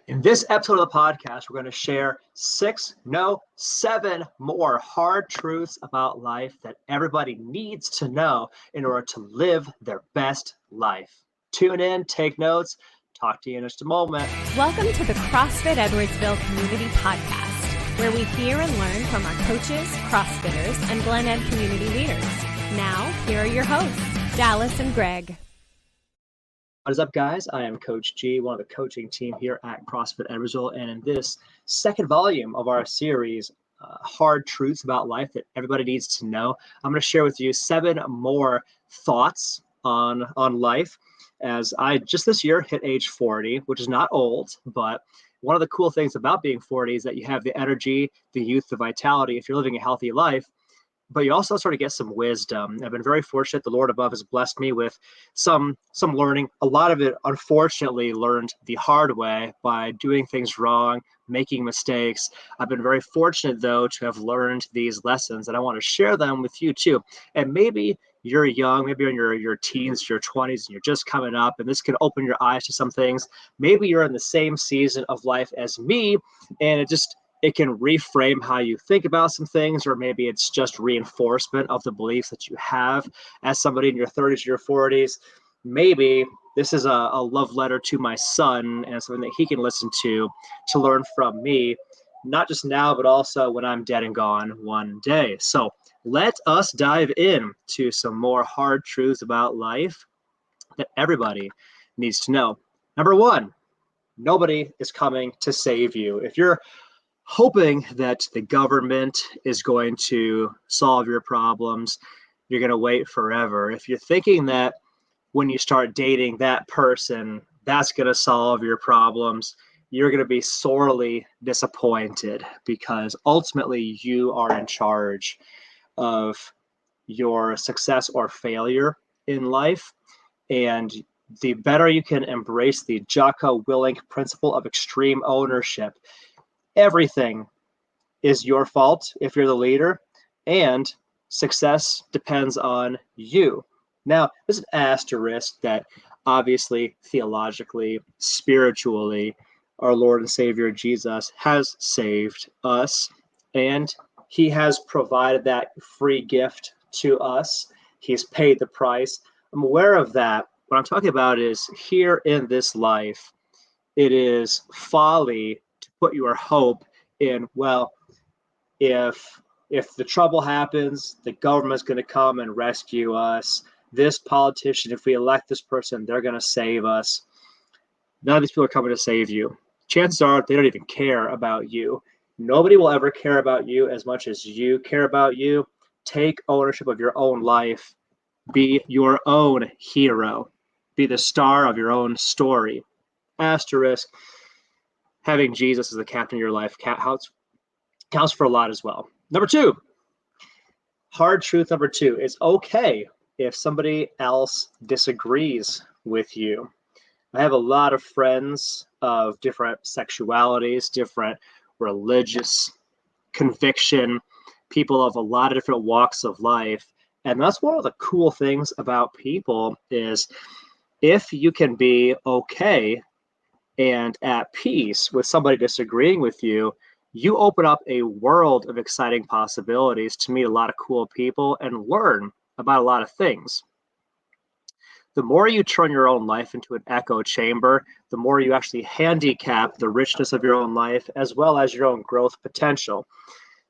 In this episode of the podcast, we're going to share 7 more hard truths about life that everybody needs to know in order to live their best life. Tune in, take notes. Talk to you in just a moment. Welcome to the CrossFit Edwardsville Community Podcast, where we hear and learn from our coaches, CrossFitters, and Glen Ed community leaders. Now, here are your hosts, Dallas and Greg. What is up, guys? I am Coach G, one of the coaching team here at CrossFit Edwardsville, and in this second volume of our series, Hard Truths About Life That Everybody Needs to Know, I'm going to share with you 7 more thoughts on life, as I just this year hit age 40, which is not old, but one of the cool things about being 40 is that you have the energy, the youth, the vitality if you're living a healthy life. But you also sort of get some wisdom. I've been very fortunate. The Lord above has blessed me with some learning. A lot of it, unfortunately, learned the hard way by doing things wrong, making mistakes. I've been very fortunate, though, to have learned these lessons, and I want to share them with you, too. And maybe you're young, maybe you're in your teens, your 20s, and you're just coming up, and this can open your eyes to some things. Maybe you're in the same season of life as me, and it can reframe how you think about some things, or maybe it's just reinforcement of the beliefs that you have as somebody in your 30s or your 40s. Maybe this is a love letter to my son and something that he can listen to learn from me, not just now, but also when I'm dead and gone one day. So let us dive in to some more hard truths about life that everybody needs to know. Number 1, nobody is coming to save you. If you're hoping that the government is going to solve your problems, you're going to wait forever. If you're thinking that when you start dating that person, that's going to solve your problems, you're going to be sorely disappointed, because ultimately you are in charge of your success or failure in life. And the better you can embrace the Jocko Willink principle of extreme ownership, everything is your fault if you're the leader, and success depends on you. Now, there's an asterisk that obviously, theologically, spiritually, our Lord and Savior Jesus has saved us, and he has provided that free gift to us. He's paid the price. I'm aware of that. What I'm talking about is here in this life, it is folly to put your hope in, well, if the trouble happens, the government's going to come and rescue us. This politician, if we elect this person, they're going to save us. None of these people are coming to save you. Chances are they don't even care about you. Nobody will ever care about you as much as you care about you. Take ownership of your own life. Be your own hero. Be the star of your own story. Asterisk, having Jesus as the captain of your life counts for a lot as well. Number 2, hard truth number 2, it's okay if somebody else disagrees with you. I have a lot of friends of different sexualities, different religious conviction, people of a lot of different walks of life. And that's one of the cool things about people is if you can be okay and at peace with somebody disagreeing with you, you open up a world of exciting possibilities to meet a lot of cool people and learn about a lot of things. The more you turn your own life into an echo chamber, the more you actually handicap the richness of your own life as well as your own growth potential.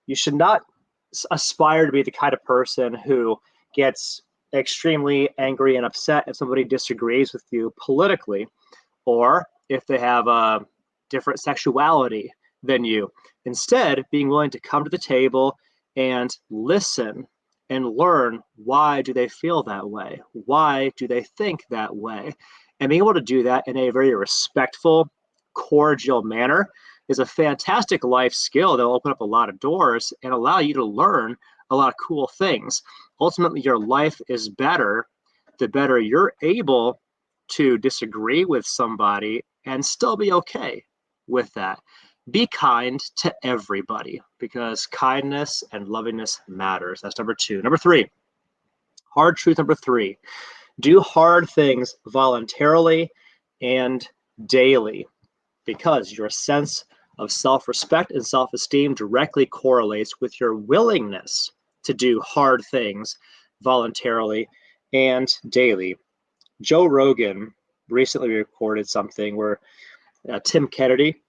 You should not aspire to be the kind of person who gets extremely angry and upset if somebody disagrees with you politically, or if they have a different sexuality than you. Instead, being willing to come to the table and listen and learn, why do they feel that way? Why do they think that way? And being able to do that in a very respectful, cordial manner is a fantastic life skill that will open up a lot of doors and allow you to learn a lot of cool things. Ultimately, your life is better the better you're able to disagree with somebody and still be okay with that. Be kind to everybody, because kindness and lovingness matters. That's number 2. Number 3, hard truth number 3, do hard things voluntarily and daily. because your sense of self-respect and self-esteem directly correlates with your willingness to do hard things voluntarily and daily. Joe Rogan recently recorded something where Tim Kennedy,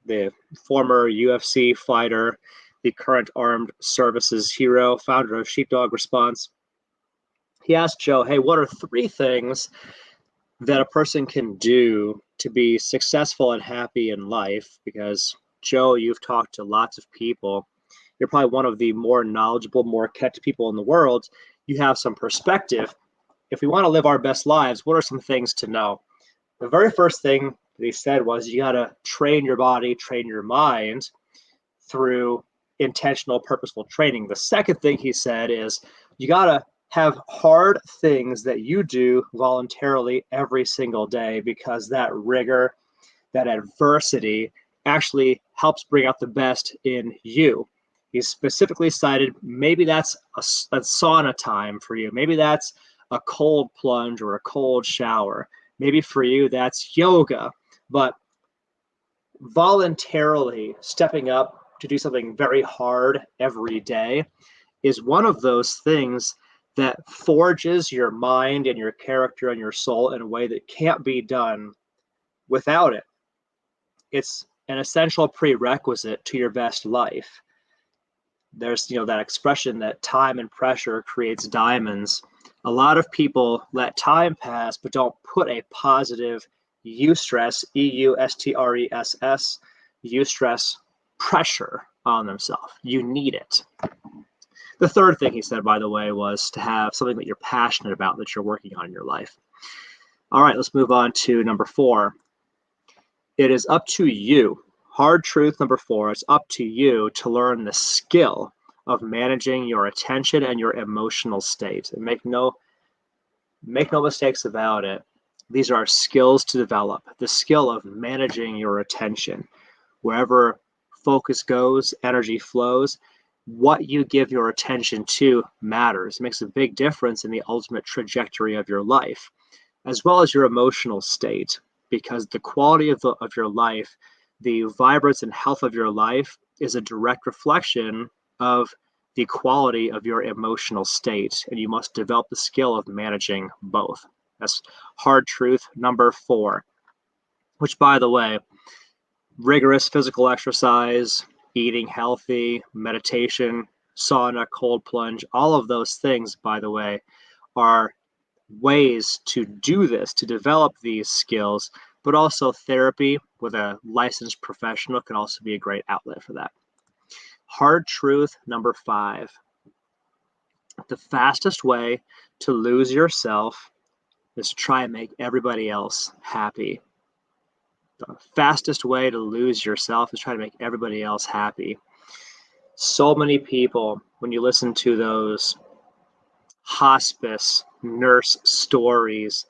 the former UFC fighter, the current armed services hero, founder of Sheepdog Response, he asked Joe, hey, what are 3 things that a person can do to be successful and happy in life? Because, Joe, you've talked to lots of people. You're probably one of the more knowledgeable, more kept people in the world. You have some perspective. If we want to live our best lives, what are some things to know? The very first thing that he said was you got to train your body, train your mind through intentional, purposeful training. The second thing he said is you got to have hard things that you do voluntarily every single day, because that rigor, that adversity actually helps bring out the best in you. He specifically cited maybe that's a sauna time for you. Maybe that's a cold plunge or a cold shower. Maybe for you that's yoga. But voluntarily stepping up to do something very hard every day is one of those things that forges your mind and your character and your soul in a way that can't be done without it. It's an essential prerequisite to your best life. There's, that expression that time and pressure creates diamonds. A lot of people let time pass, but don't put a positive eustress, eustress, eustress pressure on themselves. You need it. The third thing he said, by the way, was to have something that you're passionate about that you're working on in your life. All right, let's move on to number 4. It is up to you. Hard truth number 4, it's up to you to learn the skill of managing your attention and your emotional state. And make no mistakes about it. These are skills to develop. The skill of managing your attention. Wherever focus goes, energy flows. What you give your attention to matters. It makes a big difference in the ultimate trajectory of your life, as well as your emotional state, because the quality of your life, the vibrance and health of your life is a direct reflection of the quality of your emotional state, and you must develop the skill of managing both. That's hard truth number 4, which, by the way, rigorous physical exercise, eating healthy, meditation, sauna, cold plunge, all of those things, by the way, are ways to do this, to develop these skills, but also therapy with a licensed professional can also be a great outlet for that. Hard truth number 5. The fastest way to lose yourself is to try and make everybody else happy. The fastest way to lose yourself is try to make everybody else happy. So many people, when you listen to those hospice nurse stories,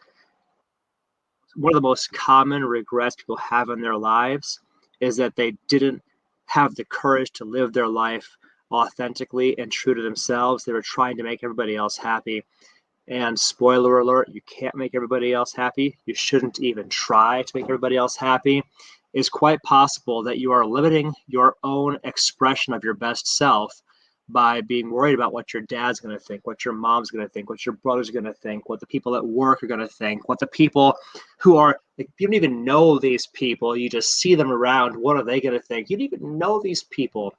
one of the most common regrets people have in their lives is that they didn't have the courage to live their life authentically and true to themselves. They were trying to make everybody else happy. And spoiler alert, you can't make everybody else happy. You shouldn't even try to make everybody else happy. It's quite possible that you are limiting your own expression of your best self by being worried about what your dad's going to think, what your mom's going to think, what your brother's going to think, what the people at work are going to think, what the people who are, like, you don't even know these people, you just see them around, what are they going to think? You don't even know these people,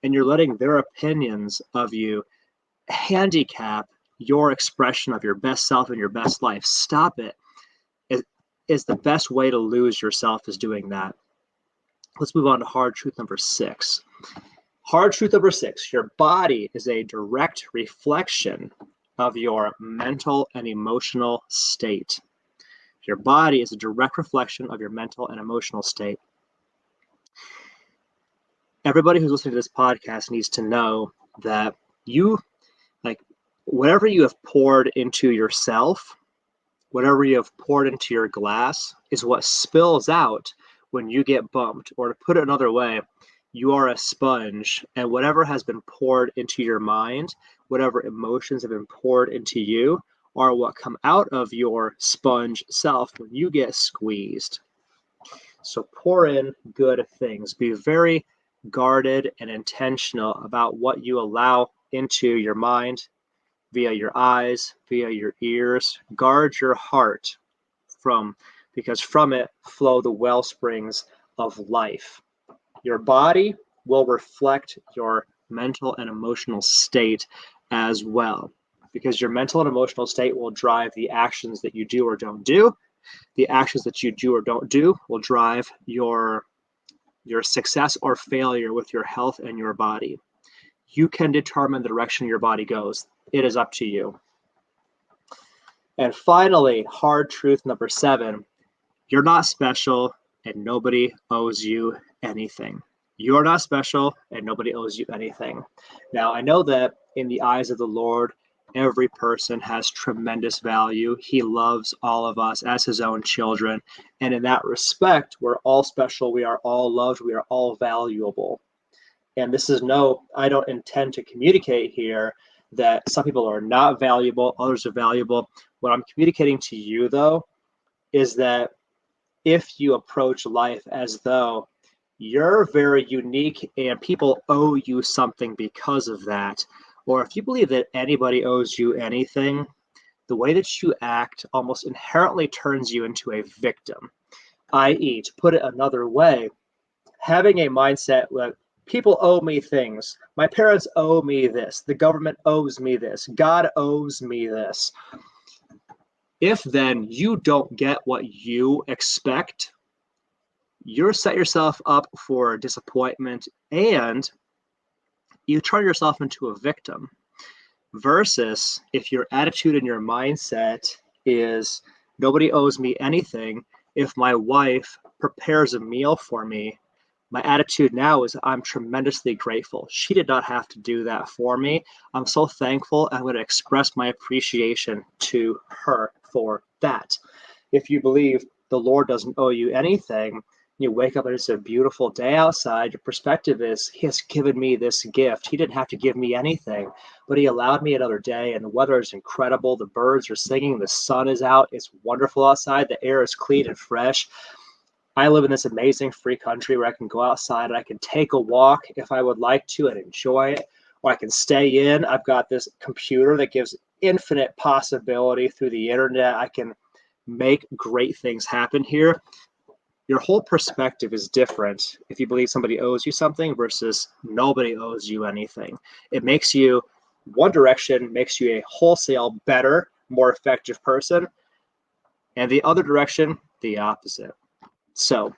and you're letting their opinions of you handicap your expression of your best self and your best life. Stop it. It is the best way to lose yourself is doing that. Let's move on to hard truth number 6. Hard truth number 6, your body is a direct reflection of your mental and emotional state. Your body is a direct reflection of your mental and emotional state. Everybody who's listening to this podcast needs to know that whatever you have poured into yourself, whatever you have poured into your glass is what spills out when you get bumped. Or to put it another way, you are a sponge, and whatever has been poured into your mind, whatever emotions have been poured into you, are what come out of your sponge self when you get squeezed. So pour in good things. Be very guarded and intentional about what you allow into your mind via your eyes, via your ears. Guard your heart because from it flow the well springs of life. Your body will reflect your mental and emotional state as well, because your mental and emotional state will drive the actions that you do or don't do. The actions that you do or don't do will drive your success or failure with your health and your body. You can determine the direction your body goes. It is up to you. And finally, hard truth number 7, you're not special and nobody owes you anything. You're not special and nobody owes you anything. Now, I know that in the eyes of the Lord, every person has tremendous value. He loves all of us as his own children. And in that respect, we're all special. We are all loved. We are all valuable. And this is I don't intend to communicate here that some people are not valuable, others are valuable. What I'm communicating to you, though, is that if you approach life as though you're very unique and people owe you something because of that, or if you believe that anybody owes you anything, the way that you act almost inherently turns you into a victim. I.e., to put it another way, having a mindset that people owe me things, my parents owe me this, the government owes me this, God owes me this. If then you don't get what you expect, you're set yourself up for disappointment and you turn yourself into a victim. Versus if your attitude and your mindset is nobody owes me anything, if my wife prepares a meal for me, my attitude now is I'm tremendously grateful. She did not have to do that for me. I'm so thankful. I'm going to express my appreciation to her for that. If you believe the Lord doesn't owe you anything, you wake up and it's a beautiful day outside, your perspective is, he has given me this gift. He didn't have to give me anything, but he allowed me another day, and the weather is incredible. The birds are singing, the sun is out, it's wonderful outside, the air is clean and fresh. I live in this amazing free country where I can go outside and I can take a walk if I would like to and enjoy it, or I can stay in. I've got this computer that gives infinite possibility through the internet. I can make great things happen here. Your whole perspective is different if you believe somebody owes you something versus nobody owes you anything. It makes you, one direction makes you a wholesale better, more effective person, and the other direction, the opposite. So,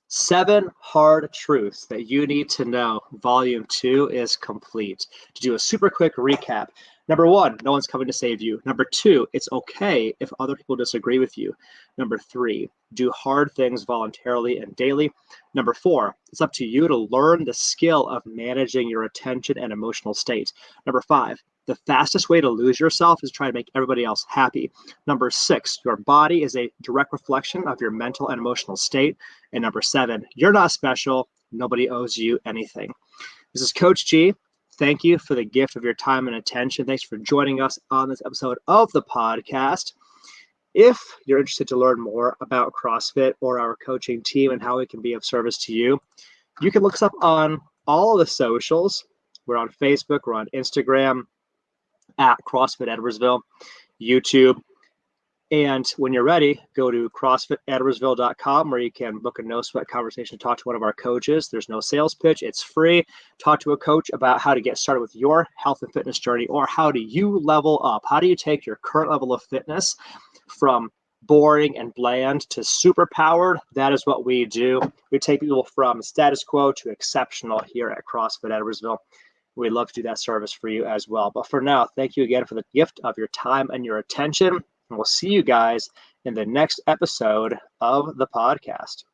7 hard truths that you need to know. Volume 2 is complete. To do a super quick recap. Number 1, no one's coming to save you. Number 2, it's okay if other people disagree with you. Number 3, do hard things voluntarily and daily. Number 4, it's up to you to learn the skill of managing your attention and emotional state. Number 5, the fastest way to lose yourself is to try to make everybody else happy. Number 6, your body is a direct reflection of your mental and emotional state. And number 7, you're not special. Nobody owes you anything. This is Coach G. Thank you for the gift of your time and attention. Thanks for joining us on this episode of the podcast. If you're interested to learn more about CrossFit or our coaching team and how we can be of service to you, you can look us up on all of the socials. We're on Facebook, we're on Instagram, at CrossFit Edwardsville, YouTube. And when you're ready, go to CrossFitEdwardsville.com where you can book a no-sweat conversation to talk to one of our coaches. There's no sales pitch. It's free. Talk to a coach about how to get started with your health and fitness journey, or how do you level up? How do you take your current level of fitness from boring and bland to super powered? That is what we do. We take people from status quo to exceptional here at CrossFit Edwardsville. We'd love to do that service for you as well. But for now, thank you again for the gift of your time and your attention. And we'll see you guys in the next episode of the podcast.